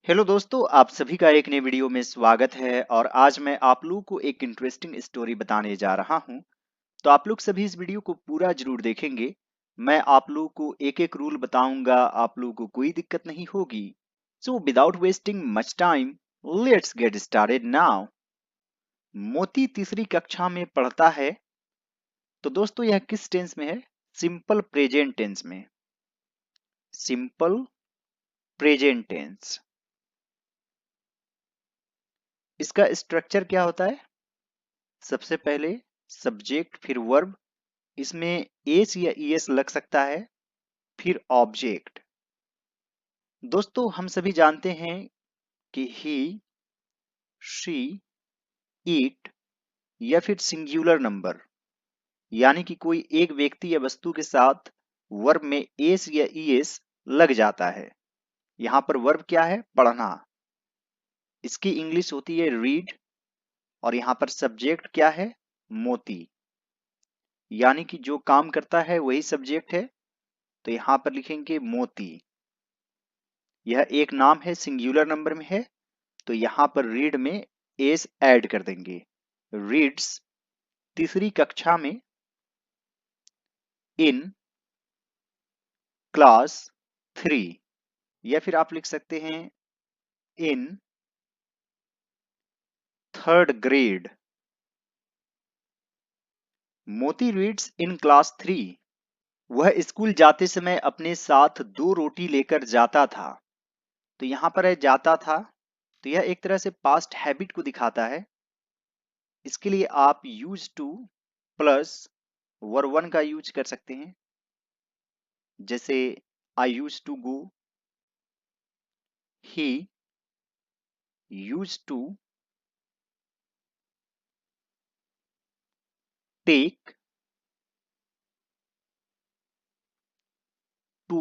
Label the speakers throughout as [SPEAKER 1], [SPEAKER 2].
[SPEAKER 1] Hello दोस्तों, आप सभी का एक नए वीडियो में स्वागत है और आज मैं आप लोगों को एक इंटरेस्टिंग स्टोरी बताने जा रहा हूं। तो आप लोग सभी इस वीडियो को पूरा जरूर देखेंगे। मैं आप लोगों को एक एक रूल बताऊंगा, आप लोगों को कोई दिक्कत नहीं होगी। So without wasting much time, let's get started now. मोती तीसरी कक्षा में पढ़ता है। तो दोस्तों यह किस टेंस में है? सिंपल प्रेजेंट टेंस में। Simple present tense. इसका स्ट्रक्चर क्या होता है? सबसे पहले सब्जेक्ट फिर वर्ब, इसमें एस या ईएस लग सकता है, फिर ऑब्जेक्ट। दोस्तों हम सभी जानते हैं कि ही, शी, इट या फिर सिंगुलर नंबर, यानी कि कोई एक व्यक्ति या वस्तु के साथ वर्ब में एस या ईएस लग जाता है। यहां पर वर्ब क्या है? पढ़ना। इसकी इंग्लिश होती है रीड। और यहां पर सब्जेक्ट क्या है? मोती। यानी कि जो काम करता है वही सब्जेक्ट है। तो यहां पर लिखेंगे मोती। यह एक नाम है, सिंगुलर नंबर में है, तो यहां पर रीड में एस ऐड कर देंगे। रीड्स तीसरी कक्षा में इन क्लास 3, या फिर आप लिख सकते हैं इन थर्ड ग्रेड। मोती रीड्स इन क्लास 3। वह स्कूल जाते समय अपने साथ 2 रोटी लेकर जाता था। तो यहां पर है जाता था, तो यह एक तरह से पास्ट हैबिट को दिखाता है। इसके लिए आप use to plus verb one का यूज कर सकते हैं। जैसे I use to go, he use to take 2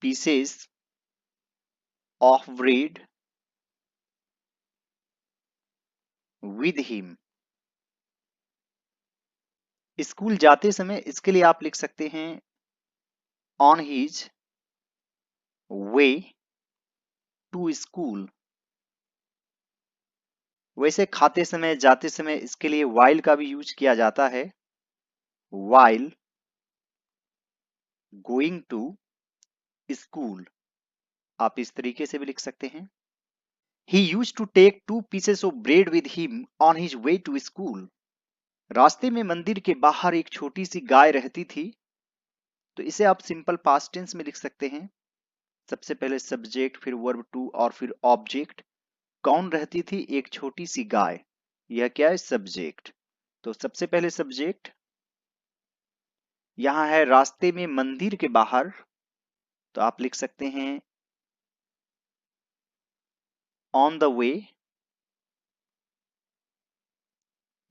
[SPEAKER 1] pieces of bread with him। School जाते समय इसके लिए आप लिख सकते हैं on his way to school. वैसे खाते समय, जाते समय इसके लिए while का भी यूज किया जाता है। while going to school, आप इस तरीके से भी लिख सकते हैं। he used to take 2 pieces of bread with him on his way to school। रास्ते में मंदिर के बाहर एक छोटी सी गाय रहती थी। तो इसे आप सिंपल पास्ट टेंस में लिख सकते हैं। सबसे पहले सब्जेक्ट, फिर वर्ब टू और फिर ऑब्जेक्ट। कौन रहती थी? एक छोटी सी गाय। यह क्या है? सब्जेक्ट। तो सबसे पहले सब्जेक्ट यहां है रास्ते में मंदिर के बाहर, तो आप लिख सकते हैं on the way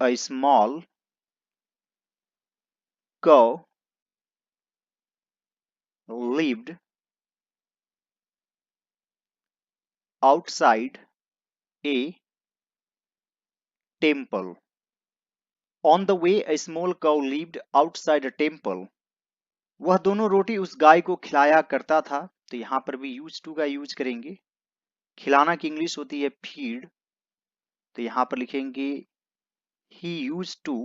[SPEAKER 1] a small cow lived outside a temple। On the way a small cow lived outside a temple। वह दोनों रोटी उस गाय को खिलाया करता था। तो यहां पर भी यूज टू का यूज करेंगे। खिलाना की इंग्लिश होती है फीड। तो यहां पर लिखेंगे he use to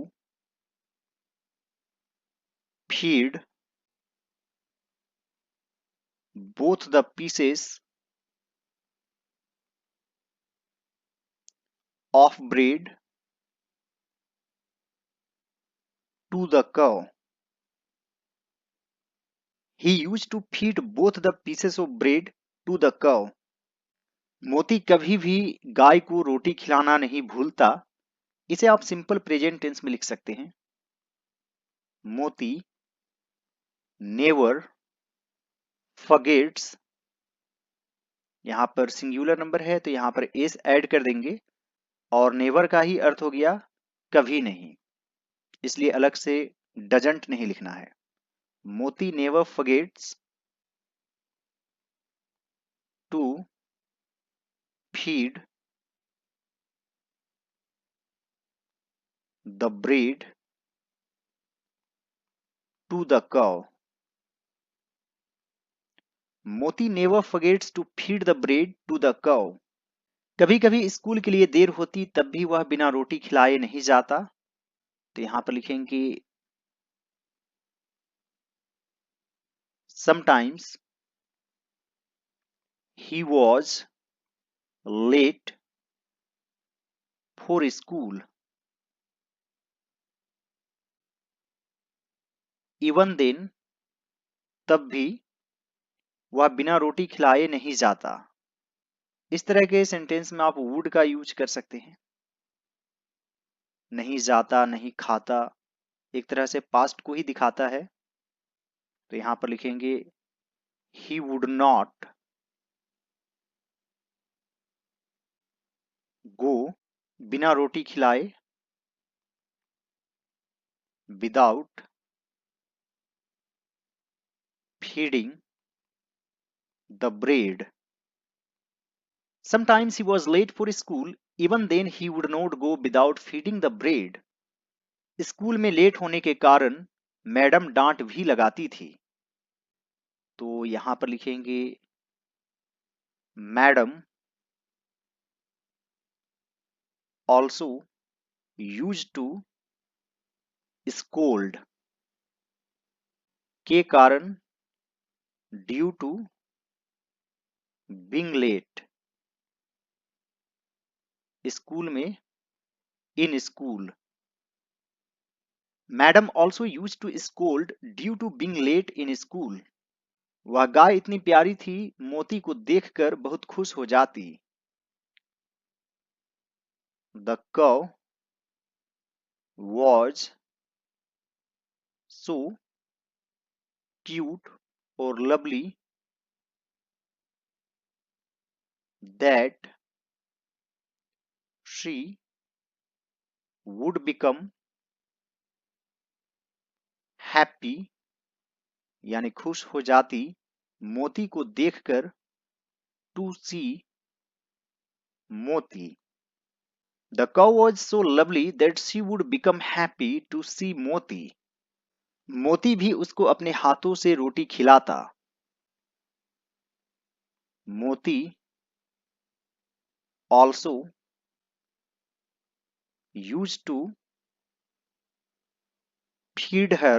[SPEAKER 1] feed both the pieces of bread to the cow। He used to feed both the pieces of bread to the cow। मोती कभी भी गाय को रोटी खिलाना नहीं भूलता। इसे आप सिंपल प्रेजेंट टेंस में लिख सकते हैं। मोती नेवर फॉरगेट्स, यहां पर सिंगुलर नंबर है तो यहां पर एस ऐड कर देंगे। और नेवर का ही अर्थ हो गया कभी नहीं, इसलिए अलग से डजंट नहीं लिखना है। Moti never forgets to feed the bread to the cow। Moti never forgets to feed the bread to the cow. कभी कभी स्कूल के लिए देर होती तब भी वह बिना रोटी खिलाए नहीं जाता। तो यहां पर लिखेंगे sometimes he was late for school even then, तब भी वह बिना रोटी खिलाए नहीं जाता। इस तरह के सेंटेंस में आप वुड का यूज कर सकते हैं। नहीं जाता, नहीं खाता, एक तरह से पास्ट को ही दिखाता है। तो यहां पर लिखेंगे ही वुड नॉट गो, बिना रोटी खिलाए, without feeding the bread. Sometimes he was late for school, even then he would not go without feeding the bread. School में लेट होने के कारण मैडम डांट भी लगाती थी। तो यहां पर लिखेंगे madam also use to scold, के कारण due to being late, school में, in school. Madam also use to scold due to being late in school. वह गाय इतनी प्यारी थी, मोती को देखकर बहुत खुश हो जाती। The cow was so cute or lovely that she would become happy, यानी खुश हो जाती मोती को देखकर, to see मोती। The cow was so lovely that she would become happy to see मोती। मोती भी उसको अपने हाथों से रोटी खिलाता। मोती also used to feed her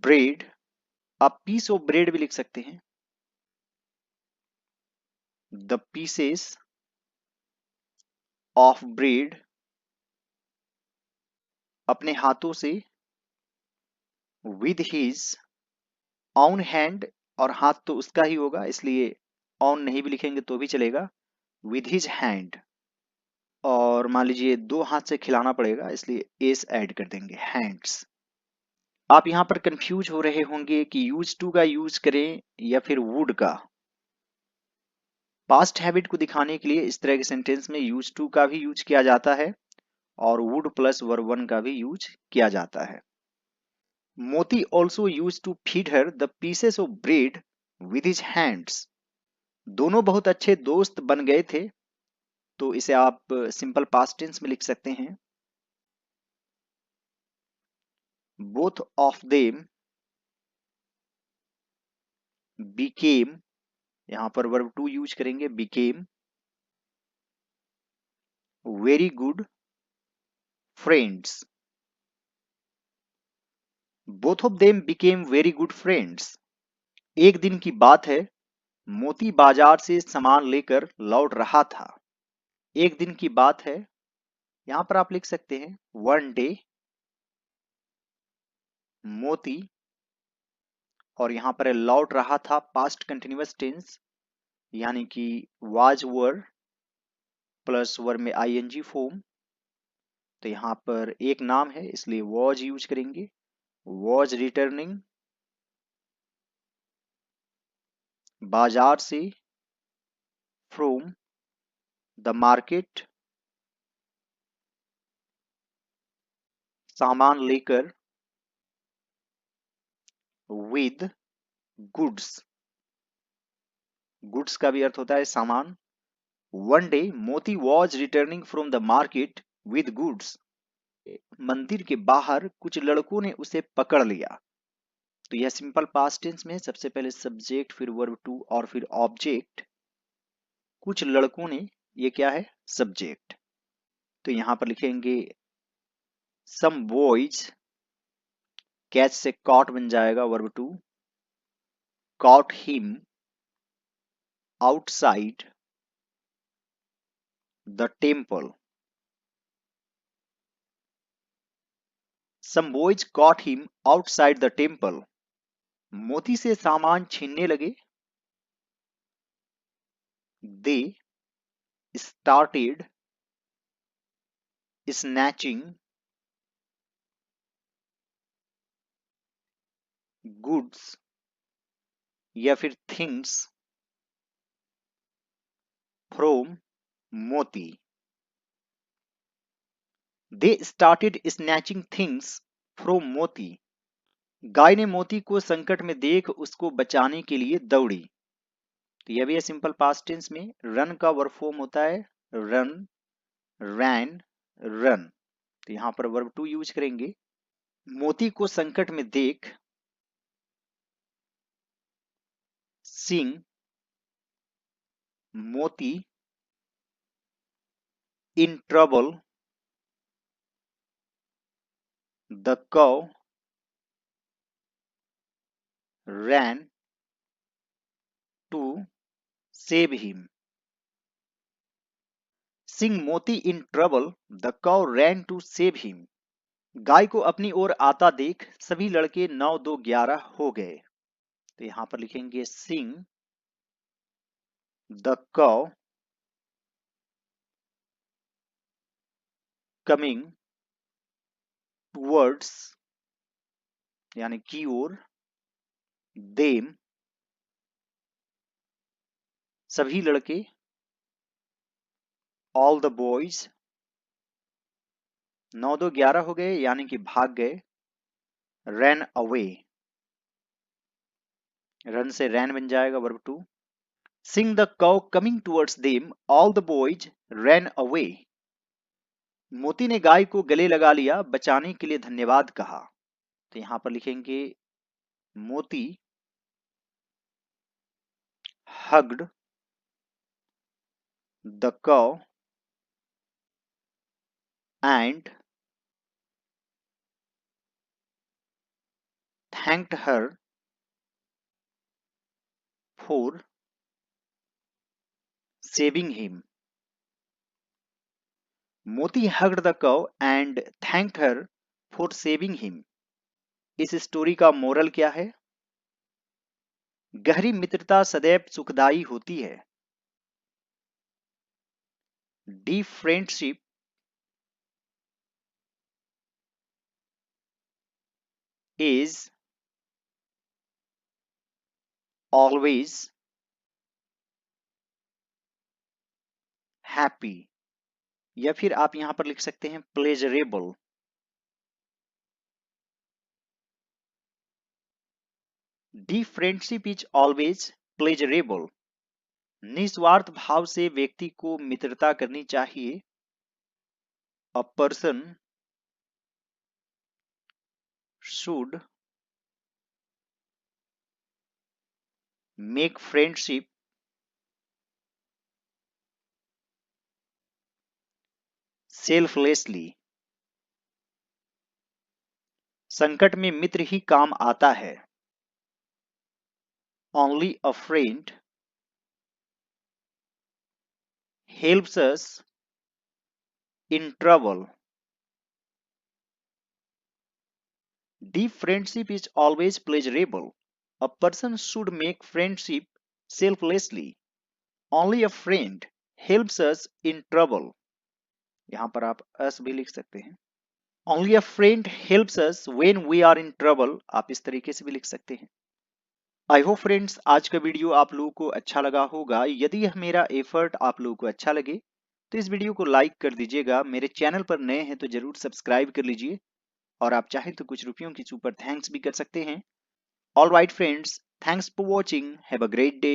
[SPEAKER 1] bread। आप पीस ऑफ ब्रेड भी लिख सकते हैं। द पीसेस ऑफ ब्रेड, अपने हाथों से, विद हिज ऑन हैंड, और हाथ तो उसका ही होगा इसलिए ऑन नहीं भी लिखेंगे तो भी चलेगा, विद हिज हैंड। और मान लीजिए दो हाथ से खिलाना पड़ेगा इसलिए एस ऐड कर देंगे, हैंड्स। आप यहां पर कंफ्यूज हो रहे होंगे कि यूज टू का यूज करें या फिर वुड का। पास्ट हैबिट को दिखाने के लिए इस तरह के सेंटेंस में यूज टू का भी यूज किया जाता है और वुड प्लस वर्ब वन का भी यूज किया जाता है। Moti also use to feed her the pieces of bread with his hands. दोनों बहुत अच्छे दोस्त बन गए थे। तो इसे आप सिंपल पास्ट टेंस में लिख सकते हैं। बोथ ऑफ देम बिकेम, यहां पर वर्ब टू यूज करेंगे, became very good friends. Both of them became very good friends. एक दिन की बात है, मोती बाजार से सामान लेकर लौट रहा था। एक दिन की बात है, यहां पर आप लिख सकते हैं वन डे, मोती, और यहां पर लौट रहा था पास्ट कंटिन्यूअस टेंस, यानी कि वाज वर प्लस वर में आईएनजी फॉर्म। तो यहां पर एक नाम है इसलिए वॉज यूज करेंगे, वॉज रिटर्निंग बाजार से, फ्रॉम द मार्केट सामान लेकर, विद गुड्स, गुड्स का भी अर्थ होता है सामान। वन डे मोती was returning from the market with goods. मंदिर के बाहर कुछ लड़कों ने उसे पकड़ लिया। तो यह सिंपल पास्ट टेंस में सबसे पहले सब्जेक्ट, फिर वर्ब टू और फिर ऑब्जेक्ट। कुछ लड़कों ने, ये क्या है, सब्जेक्ट। तो यहां पर लिखेंगे सम बॉयज, कैच से कॉट बन जाएगा verb two, caught him outside the temple. Some boys caught him outside the temple. Moti से सामान छीनने लगे। दे स्टार्टेड स्नैचिंग गुड्स या फिर थिंग्स फ्रॉम मोती। They started snatching things from मोती। गाय ने मोती को संकट में देख उसको बचाने के लिए दौड़ी। तो यह भी है सिंपल पास्ट टेंस में। रन का वर्ब फॉर्म होता है रन, रैन, रन। तो यहां पर वर्ब टू यूज करेंगे। मोती को संकट में देख, सिंग मोती इन ट्रबल द कव ran to save him. Sing मोती in trouble, the cow ran to save him. गाय को अपनी ओर आता देख सभी लड़के 9, 2, 11 हो गए। तो यहां पर लिखेंगे sing the cow coming towards, यानी की ओर, them सभी लड़के, all the boys 9, 2, 11 हो गए यानी कि भाग गए। ran away, रन से ran बन जाएगा verb two. Seeing the cow coming towards them, all the boys ran away. मोती ने गाय को गले लगा लिया, बचाने के लिए धन्यवाद कहा। तो यहां पर लिखेंगे मोती hugged the cow and thanked her for saving him. मोती hugged the cow and thanked her for saving him. इस स्टोरी का मोरल क्या है? गहरी मित्रता सदैव सुखदायी होती है। Deep friendship is always happy, या फिर आप यहां पर लिख सकते हैं pleasurable. Deep friendship is always pleasurable. निस्वार्थ भाव से व्यक्ति को मित्रता करनी चाहिए। A person should make friendship selflessly. संकट में मित्र ही काम आता है। Only a friend helps us in trouble. Deep friendship is always pleasurable. A person should make friendship selflessly. Only a friend helps us in trouble. यहां पर आप अस भी लिख सकते हैं। Only a friend helps us when we are in trouble, आप इस तरीके से भी लिख सकते हैं। आई होप फ्रेंड्स आज का वीडियो आप लोगों को अच्छा लगा होगा। यदि यह मेरा एफर्ट आप लोगों को अच्छा लगे तो इस वीडियो को लाइक कर दीजिएगा। मेरे चैनल पर नए हैं तो जरूर सब्सक्राइब कर लीजिए, और आप चाहें तो कुछ रुपयों की सुपर थैंक्स भी कर सकते हैं। All right friends, thanks for watching, have a great day.